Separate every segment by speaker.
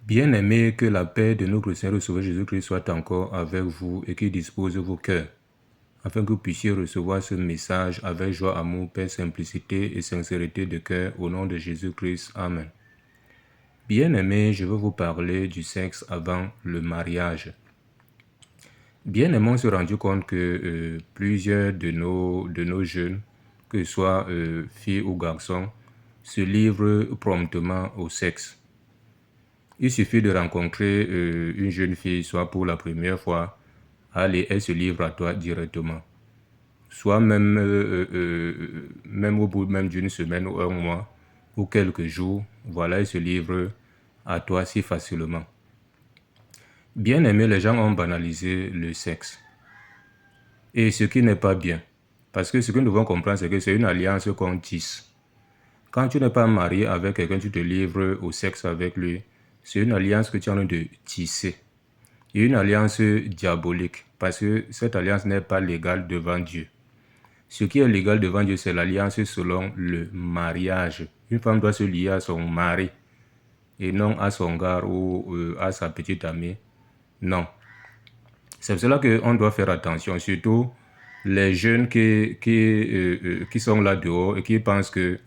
Speaker 1: Bien-aimés, que la paix de notre Seigneur et Sauveur Jésus-Christ soit encore avec vous et qu'il dispose vos cœurs, afin que vous puissiez recevoir ce message avec joie, amour, paix, simplicité et sincérité de cœur au nom de Jésus-Christ. Amen. Bien-aimés, je veux vous parler du sexe avant le mariage. Bien-aimés, on s'est rendu compte que plusieurs de nos jeunes, que ce soit filles ou garçons, se livrent promptement au sexe. Il suffit de rencontrer une jeune fille, soit pour la première fois, allez, elle se livre à toi directement. Soit même, même au bout même d'une semaine ou un mois, ou quelques jours, voilà, elle se livre à toi si facilement. Bien aimé, les gens ont banalisé le sexe. Et ce qui n'est pas bien. Parce que ce que nous devons comprendre, c'est que c'est une alliance qu'on tisse. Quand tu n'es pas marié avec quelqu'un, tu te livres au sexe avec lui. C'est une alliance que tu es en train de tisser. Et une alliance diabolique. Parce que cette alliance n'est pas légale devant Dieu. Ce qui est légal devant Dieu, c'est l'alliance selon le mariage. Une femme doit se lier à son mari. Et non à son gars ou à sa petite amie. Non. C'est pour cela qu'on doit faire attention. Surtout les jeunes qui sont là dehors et qui pensent que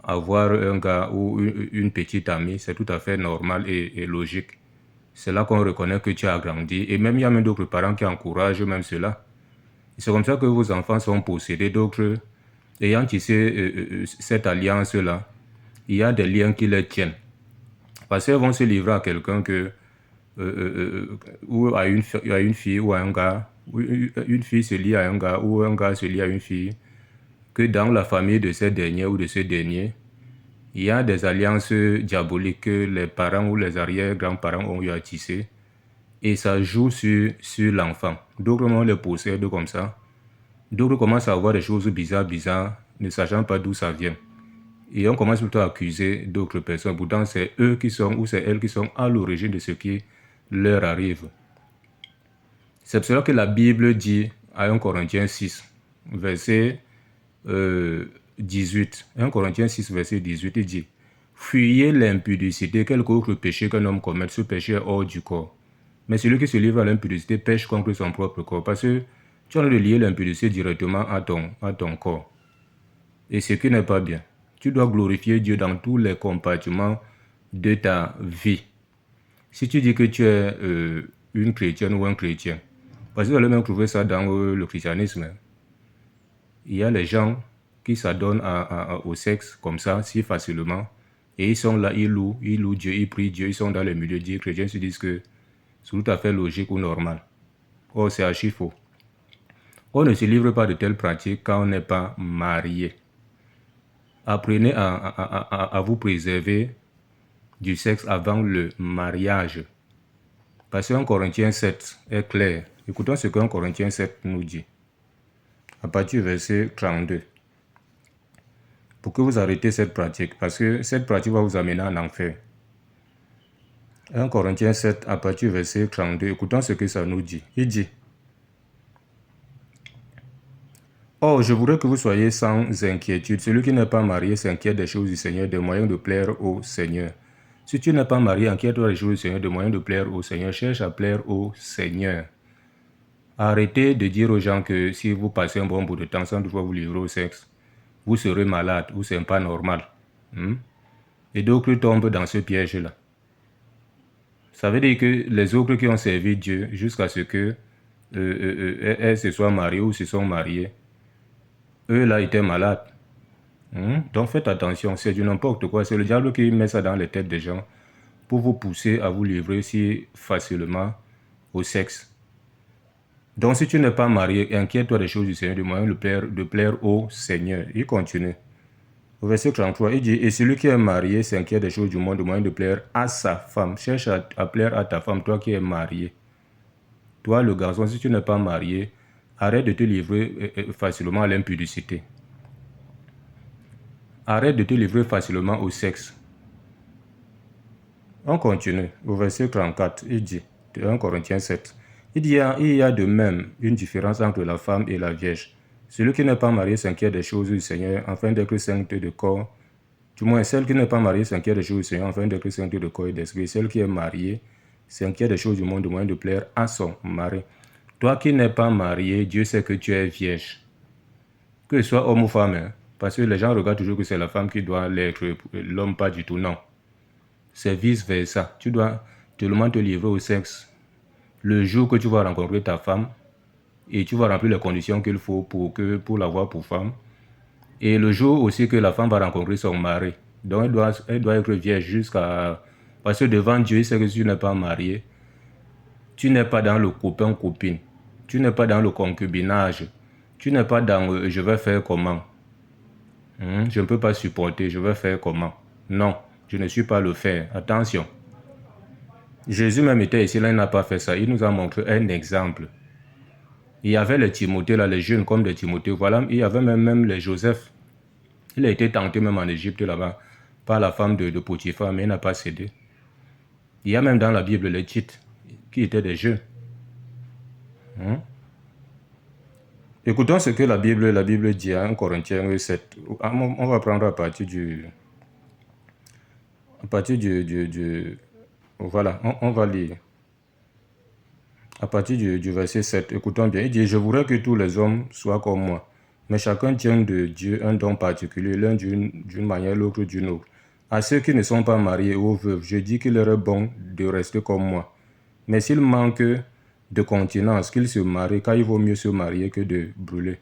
Speaker 1: avoir un gars ou une petite amie, c'est tout à fait normal et logique. C'est là qu'on reconnaît que tu as grandi. Et même il y a même d'autres parents qui encouragent même cela. C'est comme ça que vos enfants sont possédés. D'autres, ayant tissé cette alliance-là, il y a des liens qui les tiennent. Parce qu'ils vont se livrer à quelqu'un ou à une fille ou à un gars, ou une fille se lie à un gars ou un gars se lie à une fille, que dans la famille de ces derniers ou de ce dernier, il y a des alliances diaboliques que les parents ou les arrière-grands-parents ont eu à tisser et ça joue sur l'enfant. D'autres les possèdent comme ça. D'autres commencent à voir des choses bizarres, ne sachant pas d'où ça vient. Et on commence plutôt à accuser d'autres personnes. Pourtant, c'est eux qui sont ou c'est elles qui sont à l'origine de ce qui leur arrive. C'est pour cela que la Bible dit à 1 Corinthiens 6, verset 18. 1 Corinthiens 6, verset 18, il dit « Fuyez l'impudicité, quelque autre péché qu'un homme commette, ce péché est hors du corps. Mais celui qui se livre à l'impudicité pêche contre son propre corps, parce que tu as de lier l'impudicité directement à ton corps. Et ce qui n'est pas bien. Tu dois glorifier Dieu dans tous les compartiments de ta vie. Si tu dis que tu es une chrétienne ou un chrétien, parce que vous allez même trouver ça dans le christianisme. Il y a les gens qui s'adonnent au sexe comme ça, si facilement. Et ils sont là, ils louent Dieu, ils prient Dieu, ils sont dans les milieux dits chrétiens, se disent que c'est tout à fait logique ou normal. Or, c'est archi faux. On ne se livre pas de telles pratiques quand on n'est pas marié. Apprenez à vous préserver du sexe avant le mariage. Parce qu'en Corinthiens 7 est clair. Écoutons ce qu'en Corinthiens 7 nous dit. À partir du verset 32. Pour que vous arrêtez cette pratique. Parce que cette pratique va vous amener en enfer. 1 Corinthiens 7 à partir du verset 32. Écoutons ce que ça nous dit. Il dit. Or, je voudrais que vous soyez sans inquiétude. Celui qui n'est pas marié s'inquiète des choses du Seigneur, des moyens de plaire au Seigneur. Si tu n'es pas marié, inquiète-toi des choses du Seigneur, des moyens de plaire au Seigneur. Cherche à plaire au Seigneur. Arrêtez de dire aux gens que si vous passez un bon bout de temps sans toutefois vous livrer au sexe, vous serez malade ou c'est pas normal. Et d'autres tombent dans ce piège-là. Ça veut dire que les autres qui ont servi Dieu jusqu'à ce que elles se soient mariées ou se sont mariées, eux là étaient malades. Donc faites attention, c'est du n'importe quoi. C'est le diable qui met ça dans les têtes des gens pour vous pousser à vous livrer si facilement au sexe. Donc si tu n'es pas marié, inquiète-toi des choses du Seigneur, du moyen de plaire au Seigneur. Il continue. Au verset 33, il dit, et celui qui est marié s'inquiète des choses du monde, du moyen de plaire à sa femme. Cherche à plaire à ta femme, toi qui es marié. Toi le garçon, si tu n'es pas marié, arrête de te livrer facilement à l'impudicité. Arrête de te livrer facilement au sexe. On continue. Au verset 34, il dit, de 1 Corinthiens 7, il y a de même une différence entre la femme et la vierge. Celui qui n'est pas marié s'inquiète des choses du Seigneur, afin d'être saint de corps Du moins, celle qui n'est pas mariée s'inquiète des choses du Seigneur afin d'être sainte de corps et d'esprit. Celle qui est mariée s'inquiète des choses du monde, du moyen de plaire à son mari. Toi qui n'es pas marié, Dieu sait que tu es vierge. Que ce soit homme ou femme, hein, parce que les gens regardent toujours que c'est la femme qui doit l'être, l'homme pas du tout, non. C'est vice-versa. Tu dois tellement te livrer au sexe le jour que tu vas rencontrer ta femme et tu vas remplir les conditions qu'il faut pour l'avoir pour femme. Et le jour aussi que la femme va rencontrer son mari. Donc elle doit être vierge jusqu'à... Parce que devant Dieu, c'est que tu n'es pas marié. Tu n'es pas dans le copain-copine. Tu n'es pas dans le concubinage. Tu n'es pas dans je vais faire comment. Je ne peux pas supporter, je vais faire comment. Non, je ne suis pas le faire. Attention. Jésus même était ici, là, il n'a pas fait ça. Il nous a montré un exemple. Il y avait les Timothée, là, les jeunes comme des Timothée. Voilà, il y avait même les Joseph. Il a été tenté même en Égypte là-bas par la femme de Potiphar, mais il n'a pas cédé. Il y a même dans la Bible les titres qui étaient des jeunes. Écoutons ce que la Bible dit à 1 Corinthiens 7. On va prendre à partir du... Voilà, on va lire. À partir du verset 7, écoutons bien. Il dit, « Je voudrais que tous les hommes soient comme moi, mais chacun tient de Dieu un don particulier, l'un d'une manière, l'autre d'une autre. À ceux qui ne sont pas mariés ou veuves, je dis qu'il leur est bon de rester comme moi. Mais s'il manque de continence, qu'ils se marient, car il vaut mieux se marier que de brûler. »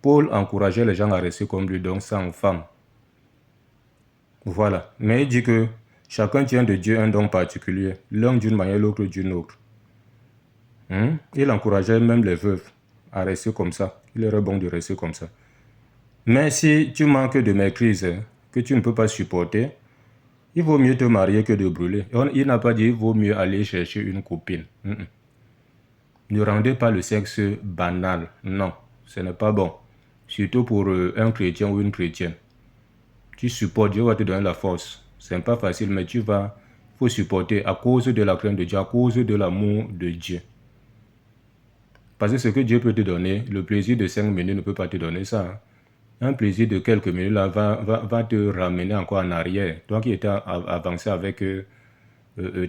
Speaker 1: Paul encourageait les gens à rester comme lui, donc sans femme. Voilà. Mais il dit que chacun tient de Dieu un don particulier, l'un d'une manière, l'autre d'une autre. Il encourageait même les veuves à rester comme ça. Il leur est bon de rester comme ça. Mais si tu manques de maîtrise, que tu ne peux pas supporter, il vaut mieux te marier que de brûler. Il n'a pas dit il vaut mieux aller chercher une copine. Ne rendez pas le sexe banal. Non, ce n'est pas bon. Surtout pour un chrétien ou une chrétienne. Tu supportes, Dieu va te donner la force. Ce n'est pas facile, mais il faut supporter à cause de la crainte de Dieu, à cause de l'amour de Dieu. Parce que ce que Dieu peut te donner, le plaisir de 5 minutes ne peut pas te donner ça. Un plaisir de quelques minutes là, va te ramener encore en arrière. Toi qui étais avancé avec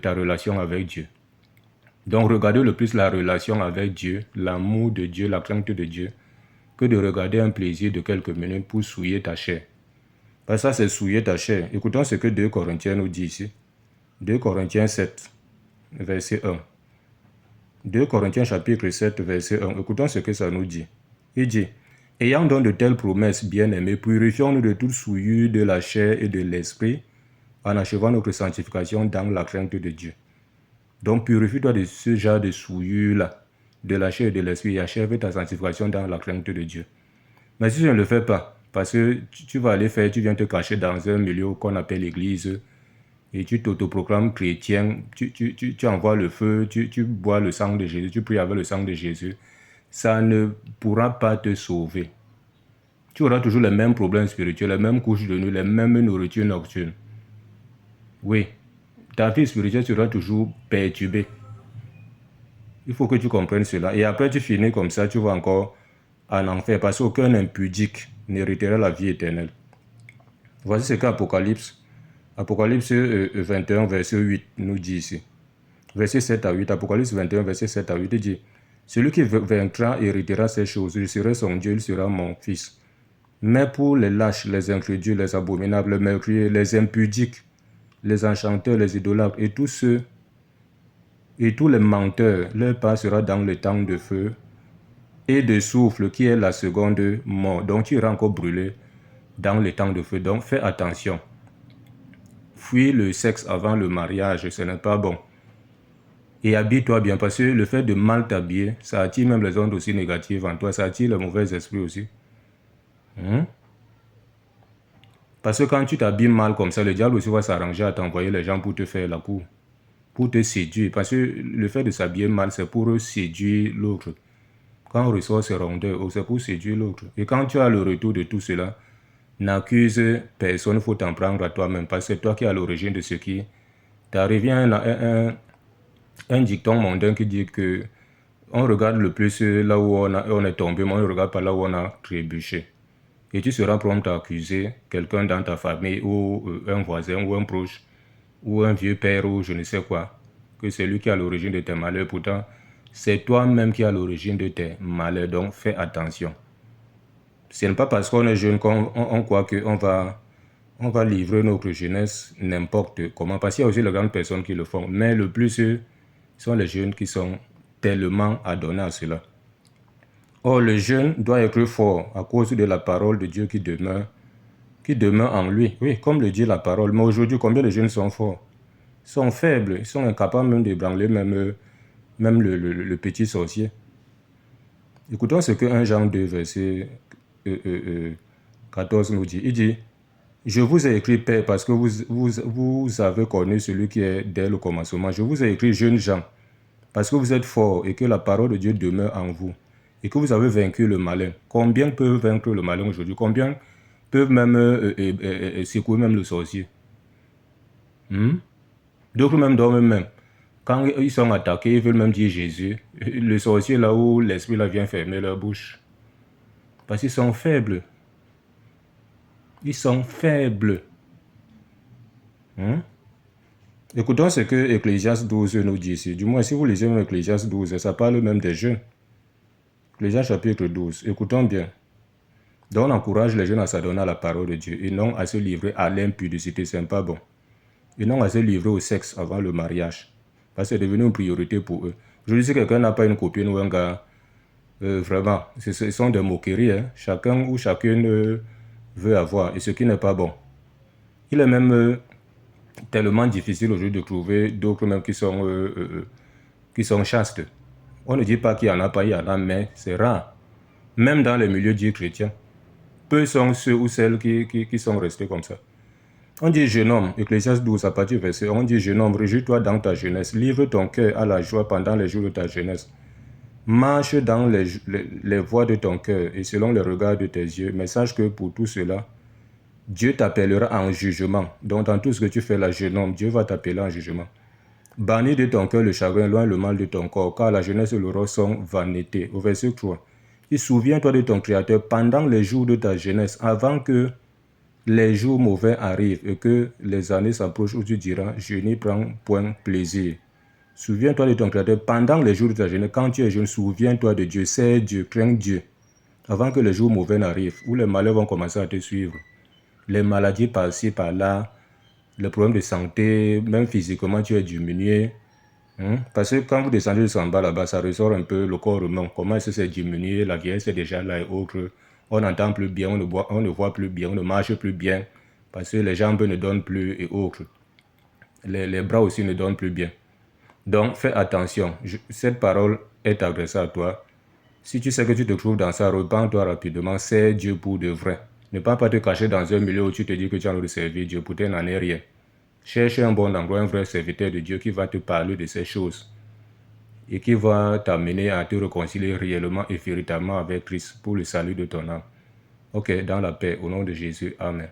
Speaker 1: ta relation avec Dieu. Donc regardez le plus la relation avec Dieu, l'amour de Dieu, la crainte de Dieu, que de regarder un plaisir de quelques minutes pour souiller ta chair. Parce que ça, c'est souiller ta chair. Écoutons ce que 2 Corinthiens nous dit ici. 2 Corinthiens 7, verset 1. 2 Corinthiens chapitre 7, verset 1. Écoutons ce que ça nous dit. Il dit, « Ayant donc de telles promesses, bien-aimés, purifions-nous de toute souillure de la chair et de l'esprit, en achevant notre sanctification dans la crainte de Dieu. » Donc, purifie-toi de ce genre de souillure-là, de la chair et de l'esprit, et achève ta sanctification dans la crainte de Dieu. Mais si je ne le fais pas, parce que tu vas aller faire, tu viens te cacher dans un milieu qu'on appelle l'église, et tu t'autoproclames chrétien, tu envoies le feu, tu bois le sang de Jésus, tu pries avec le sang de Jésus, ça ne pourra pas te sauver. Tu auras toujours les mêmes problèmes spirituels, les mêmes couches de nuit, les mêmes nourritures nocturnes. Oui, ta vie spirituelle sera toujours perturbée. Il faut que tu comprennes cela. Et après, tu finis comme ça, tu vas encore en enfer, parce qu'aucun impudique n'héritera la vie éternelle. Voici ce qu'Apocalypse 21, verset 8 nous dit ici. Verset 7 à 8, Apocalypse 21, verset 7 à 8, il dit, « Celui qui vaincra héritera ces choses, je serai son Dieu, il sera mon fils. Mais pour les lâches, les incrédules, les abominables, les meurtriers, les impudiques, les enchanteurs, les idolâtres et tous les menteurs, leur part sera dans le temps de feu et de souffle qui est la seconde mort. » Donc tu iras encore brûler dans le temps de feu. Donc fais attention. Fuis le sexe avant le mariage, ce n'est pas bon. Et habille-toi bien, parce que le fait de mal t'habiller, ça attire même les ondes aussi négatives en toi, ça attire le mauvais esprit aussi. Parce que quand tu t'habilles mal comme ça, le diable aussi va s'arranger à t'envoyer les gens pour te faire la cour, pour te séduire. Parce que le fait de s'habiller mal, c'est pour séduire l'autre. Quand on ressort ces rondeurs, c'est pour séduire l'autre. Et quand tu as le retour de tout cela, n'accuse personne, il faut t'en prendre à toi-même, parce que c'est toi qui es à l'origine de ce qui t'arrive. Il y a un dicton mondain qui dit que on regarde le plus là où on est tombé, mais on ne regarde pas là où on a trébuché. et tu seras prompt à accuser quelqu'un dans ta famille ou un voisin ou un proche ou un vieux père ou je ne sais quoi, que c'est lui qui a l'origine de tes malheurs. Pourtant, c'est toi-même qui as l'origine de tes malheurs, donc fais attention. Ce n'est pas parce qu'on est jeune qu'on croit qu'on va livrer notre jeunesse n'importe comment, parce qu'il y a aussi les grandes personnes qui le font, mais le plus ce sont les jeunes qui sont tellement adonnés à cela. Or, le jeune doit être fort à cause de la parole de Dieu qui demeure en lui. Oui, comme le dit la parole. Mais aujourd'hui, combien de jeunes sont forts? Ils sont faibles, ils sont incapables même d'ébranler même le petit sorcier. Écoutons ce que 1 Jean 2, verset 14 nous dit. Il dit, « Je vous ai écrit, Père, parce que vous avez connu celui qui est dès le commencement. Je vous ai écrit, jeunes gens, parce que vous êtes forts et que la parole de Dieu demeure en vous et que vous avez vaincu le malin. » Combien peuvent vaincre le malin aujourd'hui? Combien peuvent même secouer même le sorcier? D'autres même dorment même. Quand ils sont attaqués, ils veulent même dire Jésus. Le sorcier là où l'esprit là vient fermer leur bouche. Parce qu'ils sont faibles. Ils sont faibles. Écoutons ce que Ecclésiaste 12 nous dit ici. Du moins, si vous lisez Ecclésiaste 12, ça parle même des jeunes. Ecclésiaste chapitre 12. Écoutons bien. Donc, on encourage les jeunes à s'adonner à la parole de Dieu et non à se livrer à l'impudicité. Ce n'est pas bon. Et non à se livrer au sexe avant le mariage. Parce que c'est devenu une priorité pour eux. Je dis si quelqu'un n'a pas une copine ou un gars, vraiment, ce sont des moqueries. Hein. Chacun ou chacune veut avoir. Et ce qui n'est pas bon. Il est même tellement difficile aujourd'hui de trouver d'autres même qui sont chastes. On ne dit pas qu'il y en a pas, il y en a, mais c'est rare. Même dans les milieux dits chrétiens. Peu sont ceux ou celles qui sont restés comme ça. On dit jeune homme, Ecclésiaste 12, à partir du verset, on dit jeune homme, réjouis-toi dans ta jeunesse, livre ton cœur à la joie pendant les jours de ta jeunesse. Marche dans les voies de ton cœur et selon les regards de tes yeux, mais sache que pour tout cela, Dieu t'appellera en jugement. Donc dans tout ce que tu fais là, jeune homme, Dieu va t'appeler en jugement. Bannis de ton cœur le chagrin, loin le mal de ton corps, car la jeunesse et le roi sont vanité. Au verset 3, et souviens-toi de ton Créateur pendant les jours de ta jeunesse, avant que les jours mauvais arrivent et que les années s'approchent où tu diras, je n'y prends point plaisir. Souviens-toi de ton Créateur pendant les jours de ta jeunesse. Quand tu es jeune, souviens-toi de Dieu, c'est Dieu, crains Dieu. Avant que les jours mauvais n'arrivent, où les malheurs vont commencer à te suivre. Les maladies par-ci, par-là, les problèmes de santé, même physiquement, tu es diminué. Parce que quand vous descendez de 100 bas là-bas, ça ressort un peu le corps humain. Comment est-ce que c'est diminué, la vieillesse est déjà là et autres. On n'entend plus bien, on ne voit plus bien, on ne marche plus bien. Parce que les jambes ne donnent plus et autres. Les bras aussi ne donnent plus bien. Donc, fais attention. Cette parole est adressée à toi. Si tu sais que tu te trouves dans ça, repens-toi rapidement. C'est Dieu pour de vrai. Ne pas te cacher dans un milieu où tu te dis que tu as envie de servir Dieu. Pour n'en est rien. Cherche un bon endroit, un vrai serviteur de Dieu qui va te parler de ces choses et qui va t'amener à te réconcilier réellement et véritablement avec Christ pour le salut de ton âme. Ok, dans la paix, au nom de Jésus. Amen.